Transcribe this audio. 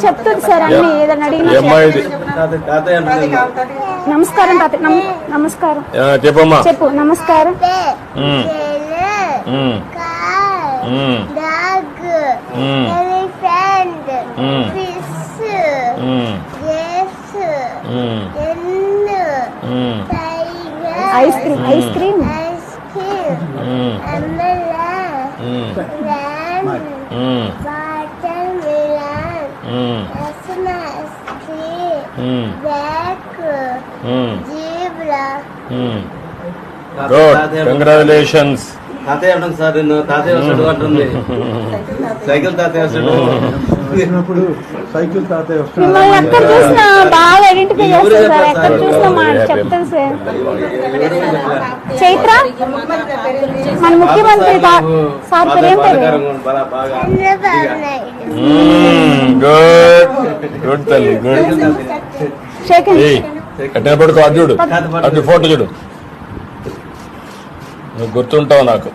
చెప్తుంది సార్ అన్ని ఏదైనా అడిగినా. నమస్కారం తాత. నమస్కారం చెప్పమ్మా. చెప్పు. నమస్కారం. Ice cream. Ice cream. Good, congratulations. తాతయ్య అంటాను సార్, నేను తాతయ్య వస్తాడు అంటుంది. సైకిల్ తాతయ్య వస్తాడు. సైకిల్ తాతయ్య వస్తాడు. మిమ్మల్ని ఎక్కడ చూసినా బాగా ఐడెంటిఫై చేస్తాను సార్. ఎక్కడ చూసినా మాట చెప్తాను సార్. చైత్ర మన ముఖ్యమంత్రి సార్ పేరు ఏం పేరు? గుడ్ గుడ్ తల్లి, గుడ్. ఎట్లా పడుకో, అది చూడు, అది ఫోటో చూడు, నువ్వు గుర్తుంటావు నాకు.